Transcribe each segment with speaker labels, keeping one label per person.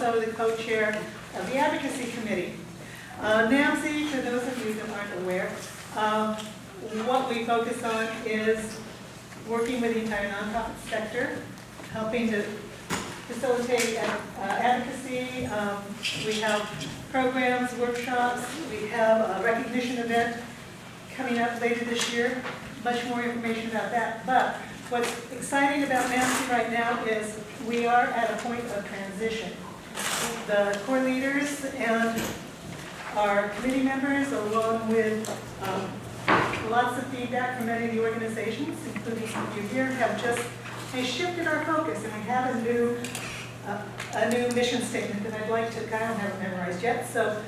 Speaker 1: also the co-chair of the Advocacy Committee. NAMC, for those of you that aren't aware, what we focus on is working with the entire nonprofit sector, helping to facilitate advocacy. We have programs, workshops, we have a recognition event coming up later this year. Much more information about that. But what's exciting about NAMC right now is we are at a point of transition. The core leaders and our committee members, along with lots of feedback from many of the organizations, including some of you here, have just shifted our focus, and we have a new mission statement that I'd like to, I don't have it memorized yet. So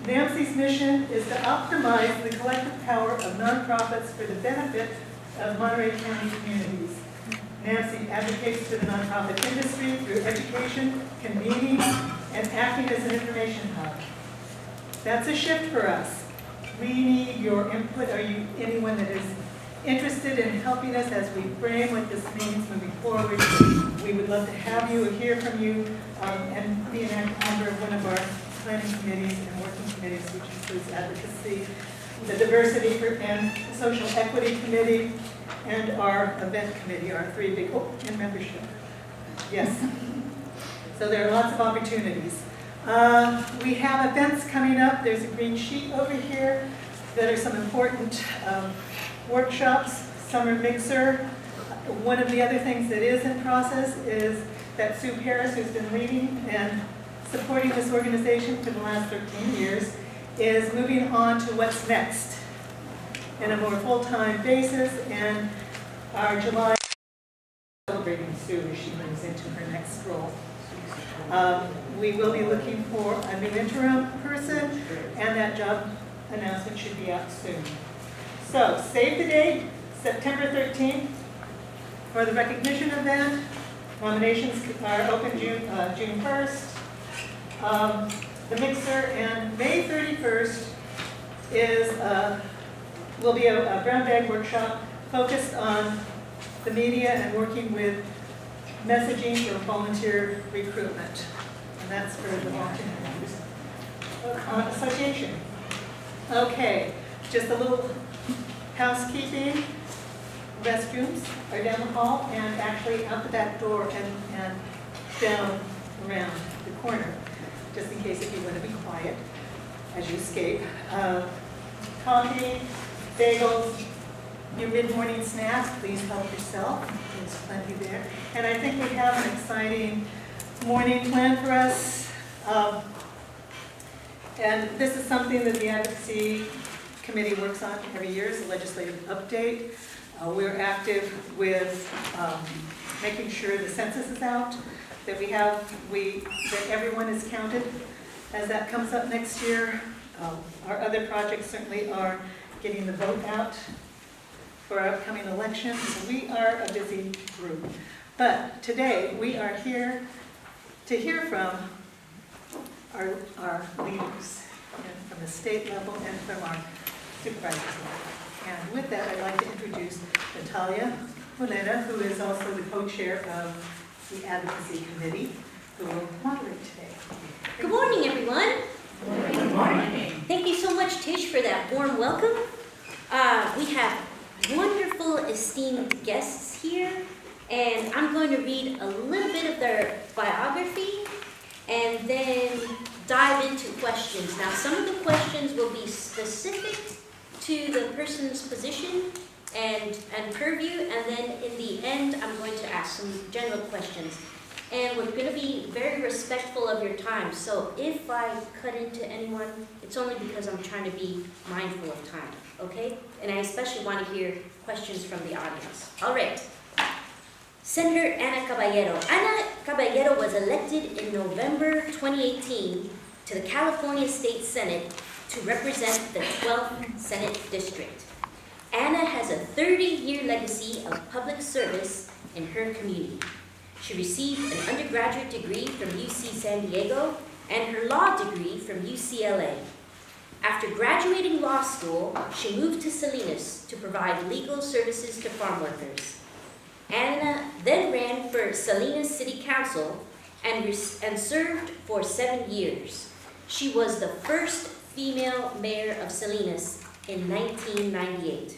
Speaker 1: NAMC's mission is to optimize the collective power of nonprofits for the benefit of Monterey County communities. NAMC advocates for the nonprofit industry through education, convening, and acting as an information hub. That's a shift for us. We need your input. Are you anyone that is interested in helping us as we frame what this means moving forward? We would love to have you, hear from you, and be an active member of one of our planning committees and working committees, which includes advocacy, the diversity and social equity committee, and our event committee, our three big, and membership. Yes. So there are lots of opportunities. We have events coming up. There's a green sheet over here that are some important workshops, summer mixer. One of the other things that is in process is that Sue Harris, who's been leading and supporting this organization for the last 13 years, is moving on to what's next in a more full-time basis, and our July celebrating Sue as she moves into her next role. We will be looking for a new interim person, and that job announcement should be out soon. So, save the date, September 13th, for the recognition event. Nominations are open June 1st. The mixer, and May 31st will be a brown bag workshop focused on the media and working with messaging for volunteer recruitment. And that's for the Volunteer Association. Okay, just a little housekeeping. Restrooms are down the hall and actually out the back door and down around the corner, just in case if you want to be quiet as you escape. Coffee, bagels, your mid-morning snack, please help yourself. There's plenty there. And I think we have an exciting morning planned for us. And this is something that the Advocacy Committee works on every year, is a legislative update. We're active with making sure the census is out, that that everyone is counted as that comes up next year. Our other projects certainly are getting the vote out for our upcoming election. So we are a busy group. But today we are here to hear from our leaders, and from the state level and from our supervisors level. And with that, I'd like to introduce Natalia Molina, who is also the co-chair of the Advocacy Committee, who will moderate today.
Speaker 2: Good morning, everyone.
Speaker 1: Good morning.
Speaker 2: Thank you so much, Tish, for that warm welcome. We have wonderful, esteemed guests here, and I'm going to read a little bit of their biography and then dive into questions. Now, some of the questions will be specific to the person's position and purview, and then in the end, I'm going to ask some general questions. And we're going to be very respectful of your time, so if I cut into anyone, it's only because I'm trying to be mindful of time, okay? And I especially want to hear questions from the audience. All right. Senator Anna Caballero. Anna Caballero was elected in November 2018 to the California State Senate to represent the 12th Senate District. Anna has a 30-year legacy of public service in her community. She received an undergraduate degree from UC San Diego and her law degree from UCLA. After graduating law school, she moved to Salinas to provide legal services to farm workers. Anna then ran for Salinas City Council and served for 7 years. She was the first female mayor of Salinas in 1998.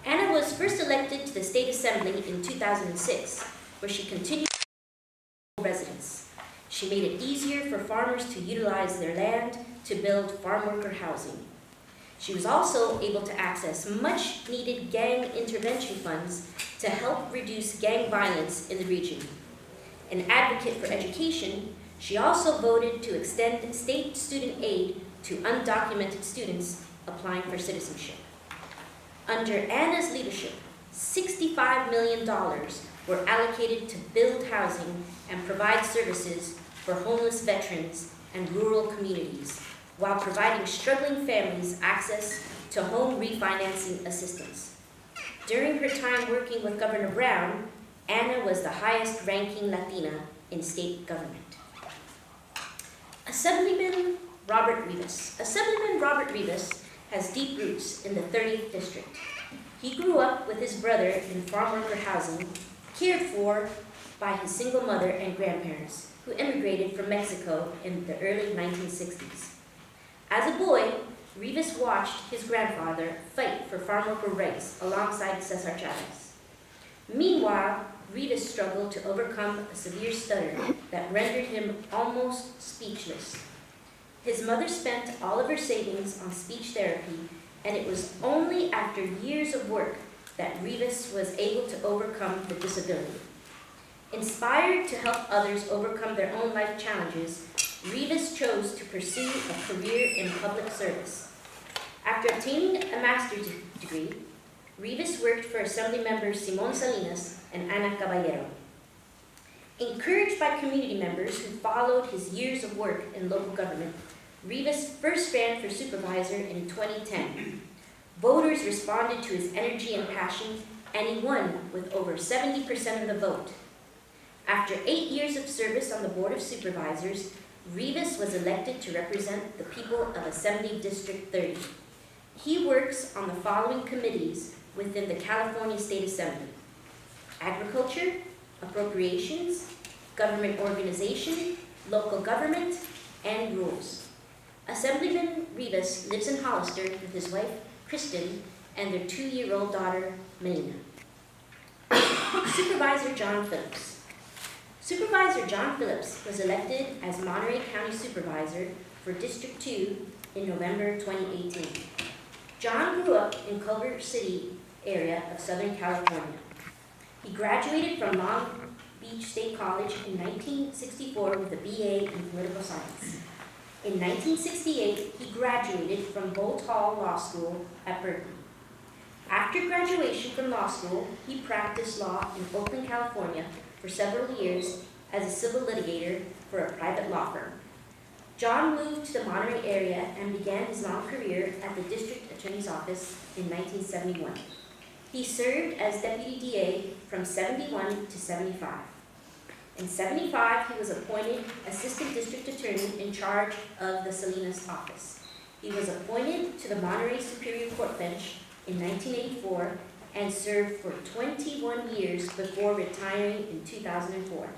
Speaker 2: Anna was first elected to the State Assembly in 2006, where she continued residents. She made it easier for farmers to utilize their land to build farm worker housing. She was also able to access much-needed gang intervention funds to help reduce gang violence in the region. An advocate for education, she also voted to extend state student aid to undocumented students applying for citizenship. Under Anna's leadership, $65 million were allocated to build housing and provide services for homeless veterans and rural communities, while providing struggling families access to home refinancing assistance. During her time working with Governor Brown, Anna was the highest-ranking Latina in state government. Assemblyman Robert Rivas. Assemblyman Robert Rivas has deep roots in the 30th District. He grew up with his brother in farm worker housing, cared for by his single mother and grandparents, who immigrated from Mexico in the early 1960s. As a boy, Rivas watched his grandfather fight for farm worker rights alongside Cesar Chavez. Meanwhile, Rivas struggled to overcome a severe stutter that rendered him almost speechless. His mother spent all of her savings on speech therapy, and it was only after years of work that Rivas was able to overcome the disability. Inspired to help others overcome their own life challenges, Rivas chose to pursue a career in public service. After obtaining a master's degree, Rivas worked for Assembly members Simón Salinas and Anna Caballero. Encouraged by community members who followed his years of work in local government, Rivas first ran for supervisor in 2010. Voters responded to his energy and passion, and he won with over 70% of the vote. After 8 years of service on the Board of Supervisors, Rivas was elected to represent the people of Assembly District 30. He works on the following committees within the California State Assembly: Agriculture, Appropriations, Government Organization, Local Government, and Rules. Assemblyman Rivas lives in Hollister with his wife, Kristen, and their 2-year-old daughter, Melina. Supervisor John Phillips. Supervisor John Phillips was elected as Monterey County Supervisor for District 2 in November 2018. John grew up in Culver City area of Southern California. He graduated from Long Beach State College in 1964 with a BA in Political Science. In 1968, he graduated from Bolt Hall Law School at Berkeley. After graduation from law school, he practiced law in Oakland, California for several years as a civil litigator for a private law firm. John moved to the Monterey area and began his long career at the District Attorney's Office in 1971. He served as Deputy DA from 71 to 75. In 75, he was appointed Assistant District Attorney in charge of the Salinas office. He was appointed to the Monterey Superior Court bench in 1984 and served for 21 years before retiring in 2004.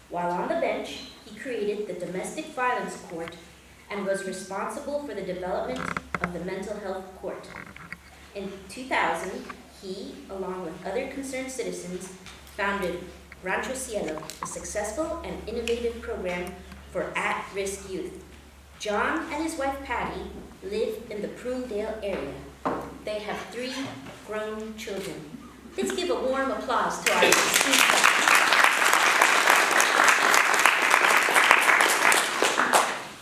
Speaker 2: While on the bench, he created the Domestic Violence Court and was responsible for the development of the Mental Health Court. In 2000, he, along with other concerned citizens, founded Rancho Cielo, a successful and innovative program for at-risk youth. John and his wife Patty live in the Prunedale area. They have 3 grown children. Let's give a warm applause to our esteemed guests.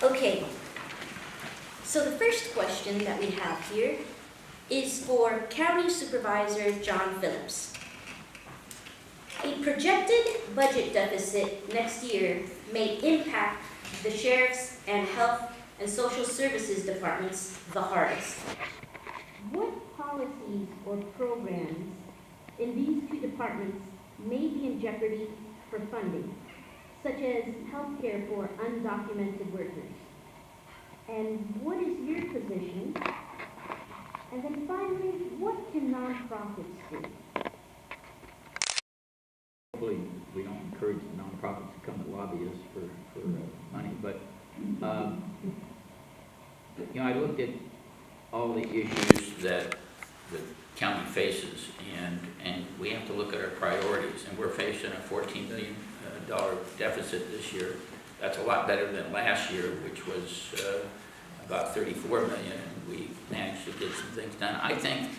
Speaker 2: Okay, so the first question that we have here is for County Supervisor John Phillips. A projected budget deficit next year may impact the Sheriff's and Health and Social Services departments the hardest. What policies or programs in these 2 departments may be in jeopardy for funding, such as health care for undocumented workers? And what is your position? And then finally, what can nonprofits do?
Speaker 3: Hopefully we don't encourage nonprofits to come and lobby us for money. But you know, I looked at all the issues that the county faces, and we have to look at our priorities. And we're facing a $14 million deficit this year. That's a lot better than last year, which was about 34 million, and we managed to get some things done. I think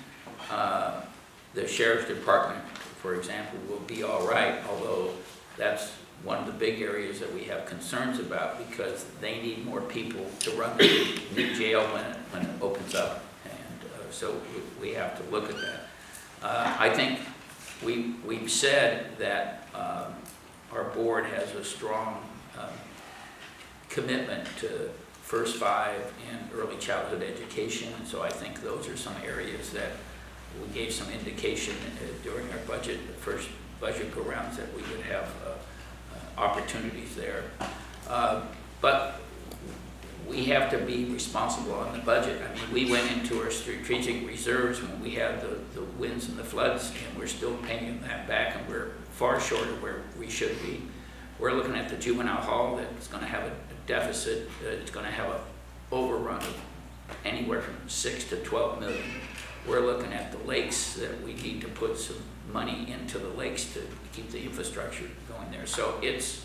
Speaker 3: the sheriff's department, for example, will be all right, although that's one of the big areas that we have concerns about, because they need more people to run the new jail when it opens up, and so we have to look at that. I think we've said that our board has a strong commitment to first five and early childhood education, and so I think those are some areas that we gave some indication during our budget, the first budget go-rounds, that we would have opportunities there. But we have to be responsible on the budget. I mean, we went into our strategic reserves when we had the winds and the floods, and we're still paying that back, and we're far short of where we should be. We're looking at the juvenile hall that's going to have a deficit. It's going to have an overrun of anywhere from 6 to 12 million. We're looking at the lakes, that we need to put some money into the lakes to keep the infrastructure going there. So it's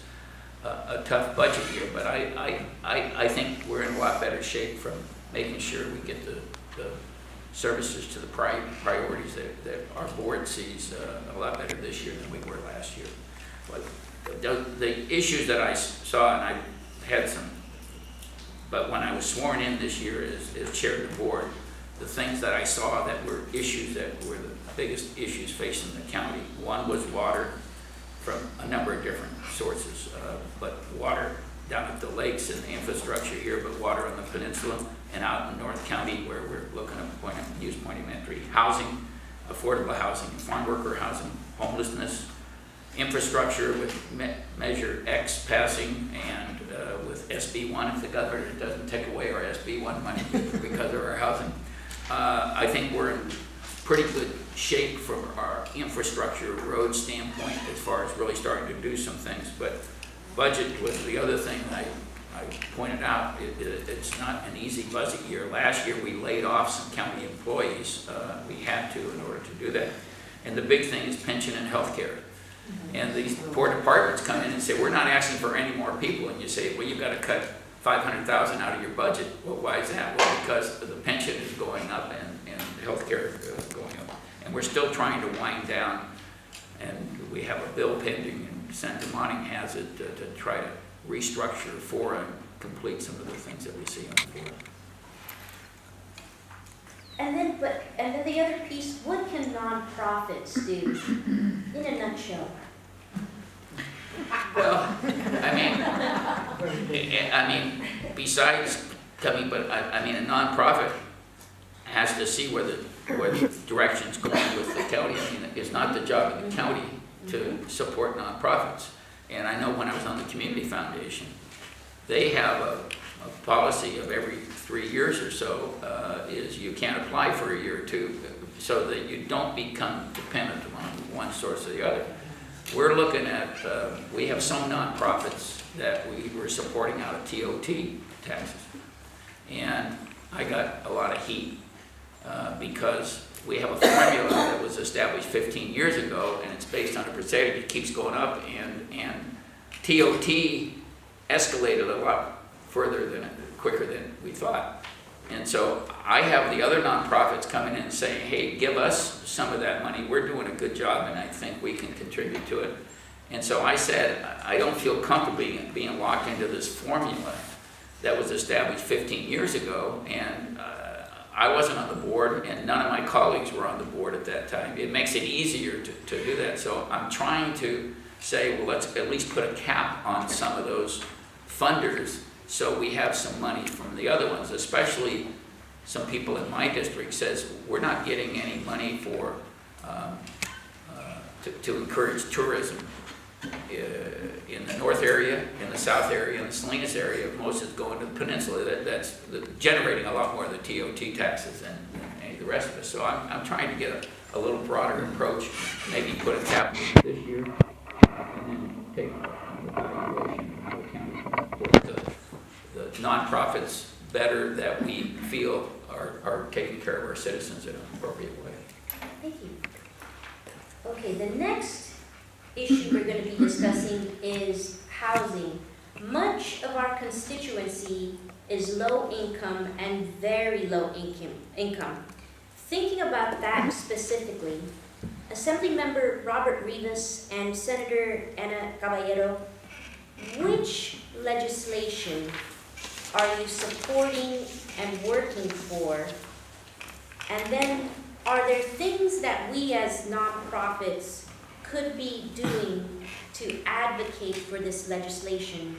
Speaker 3: a tough budget year, but I think we're in a lot better shape from making sure we get the services to the priorities that our board sees a lot better this year than we were last year. But the issues that I saw, and I had some, but when I was sworn in this year as chair of the board, the things that I saw that were issues that were the biggest issues facing the county. One was water from a number of different sources, but water down at the lakes and the infrastructure here, but water on the peninsula and out in North County, where we're looking at use point of entry, housing, affordable housing, farm worker housing, homelessness, infrastructure with Measure X passing, and with SB1, if the governor doesn't take away our SB1 money because of our housing. I think we're in pretty good shape from our infrastructure road standpoint as far as really starting to do some things, but budget was the other thing I pointed out. It's not an easy budget year. Last year we laid off some county employees. We had to in order to do that. And the big thing is pension and health care. And these poor departments come in and say, we're not asking for any more people. And you say, well, you've got to cut $500,000 out of your budget. Well, why is that? Well, because the pension is going up and health care is going up. And we're still trying to wind down, and we have a bill pending, and Senator Monning has it to try to restructure for and complete some of the things that we see on the board.
Speaker 2: And then the other piece, what can nonprofits do in a nutshell?
Speaker 3: Well, I mean, besides coming, but I mean, a nonprofit has to see where the direction's going with the county. I mean, it's not the job of the county to support nonprofits. And I know when I was on the Community Foundation, they have a policy of every 3 years or so is you can't apply for a year or two, so that you don't become dependent on one source or the other. We're looking at, we have some nonprofits that we were supporting out of TOT taxes. And I got a lot of heat because we have a formula that was established 15 years ago, and it's based on a percentage. It keeps going up, and TOT escalated a lot quicker than we thought. And so I have the other nonprofits coming in and saying, hey, give us some of that money. We're doing a good job, and I think we can contribute to it. And so I said, I don't feel comfortable being locked into this formula that was established 15 years ago, and I wasn't on the board, and none of my colleagues were on the board at that time. It makes it easier to do that. So I'm trying to say, well, let's at least put a cap on some of those funders, so we have some money from the other ones. Especially some people in my district says we're not getting any money for to encourage tourism in the north area, in the south area, in the Salinas area. Most is going to the peninsula. That's generating a lot more of the TOT taxes than any of the rest of us. So I'm trying to get a little broader approach, maybe put a cap this year, and then take under evaluation how the county supports the nonprofits better that we feel are taking care of our citizens in an appropriate way.
Speaker 2: Thank you. Okay, the next issue we're going to be discussing is housing. Much of our constituency is low income and very low income. Thinking about that specifically, Assemblymember Robert Rivas and Senator Anna Caballero, which legislation are you supporting and working for? And then, are there things that we as nonprofits could be doing to advocate for this legislation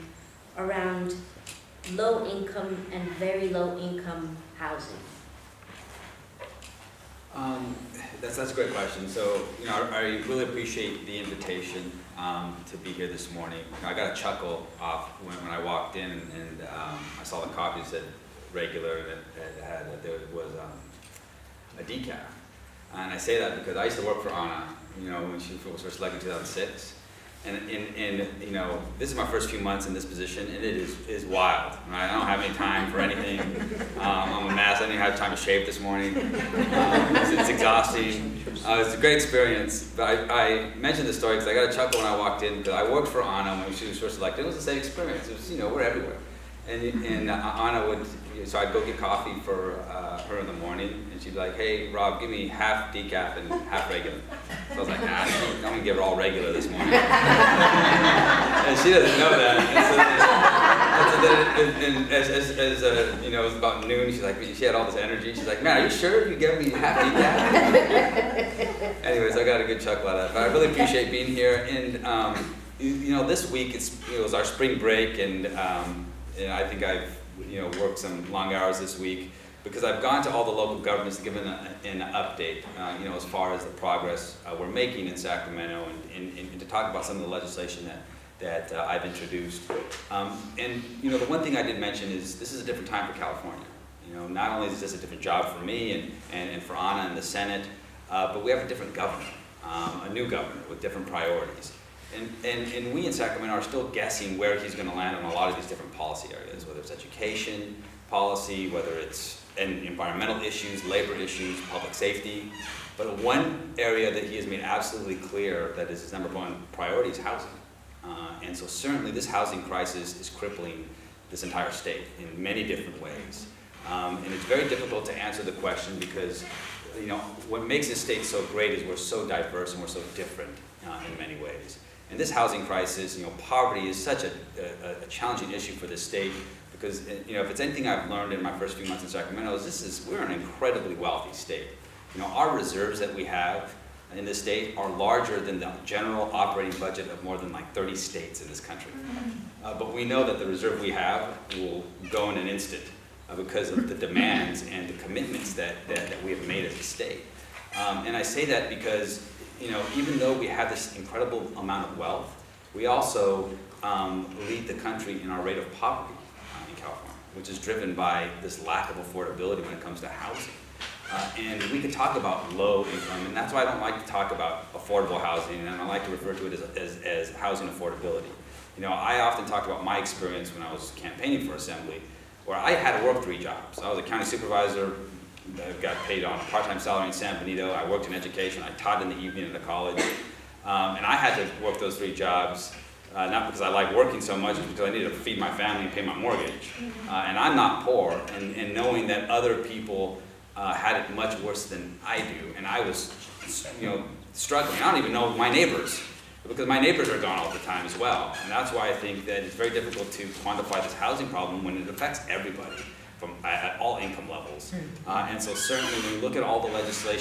Speaker 2: around low income and very low income housing?
Speaker 4: That's a great question. So, I really appreciate the invitation to be here this morning. I got a chuckle off when I walked in and I saw the coffee said regular and there was a decaf. And I say that because I used to work for Anna, when she was first elected in 2006. And this is my first few months in this position, and it is wild. Right? I don't have any time for anything. I'm a mess. I didn't have time to shave this morning. It's exhausting. It's a great experience. But I mentioned this story because I got a chuckle when I walked in. Because I worked for Anna when she was first elected. It was the same experience. It was, we're everywhere. And Anna would, so I'd go get coffee for her in the morning, and she'd be like, "Hey, Rob, give me half decaf and half regular." So I was like, I'm gonna give her all regular this morning. And she doesn't know that. And it was about noon. She's like, she had all this energy. She's like, "Man, are you sure you give me half decaf?" Anyways, I got a good chuckle out of that. But I really appreciate being here. And this week it was our spring break, and I think I've worked some long hours this week because I've gone to all the local governments and given an update, as far as the progress we're making in Sacramento, and to talk about some of the legislation that I've introduced. The one thing I did mention is this is a different time for California. Not only is this a different job for me and for Anna and the Senate, but we have a different governor, a new governor with different priorities. And we in Sacramento are still guessing where he's going to land on a lot of these different policy areas, whether it's education policy, whether it's environmental issues, labor issues, public safety. But one area that he has made absolutely clear that is his number one priority is housing. And so certainly this housing crisis is crippling this entire state in many different ways. And it's very difficult to answer the question because what makes this state so great is we're so diverse and we're so different in many ways. And this housing crisis, poverty is such a challenging issue for this state because, if it's anything I've learned in my first few months in Sacramento is we're an incredibly wealthy state. Our reserves that we have in this state are larger than the general operating budget of more than 30 states in this country. But we know that the reserve we have will go in an instant because of the demands and the commitments that we have made as a state. And I say that because even though we have this incredible amount of wealth, we also lead the country in our rate of poverty in California, which is driven by this lack of affordability when it comes to housing. And we could talk about low income, and that's why I don't like to talk about affordable housing, and I like to refer to it as housing affordability. I often talk about my experience when I was campaigning for Assembly, where I had to work 3 jobs. I was a county supervisor, I got paid on a part-time salary in San Benito. I worked in education. I taught in the evening at a college. And I had to work those 3 jobs, not because I liked working so much, but because I needed to feed my family and pay my mortgage. And I'm not poor, and knowing that other people had it much worse than I do, and I was struggling. I don't even know my neighbors, because my neighbors are gone all the time as well. And that's why I think that it's very difficult to quantify this housing problem when it affects everybody at all income levels. And so certainly when we look at all the legislation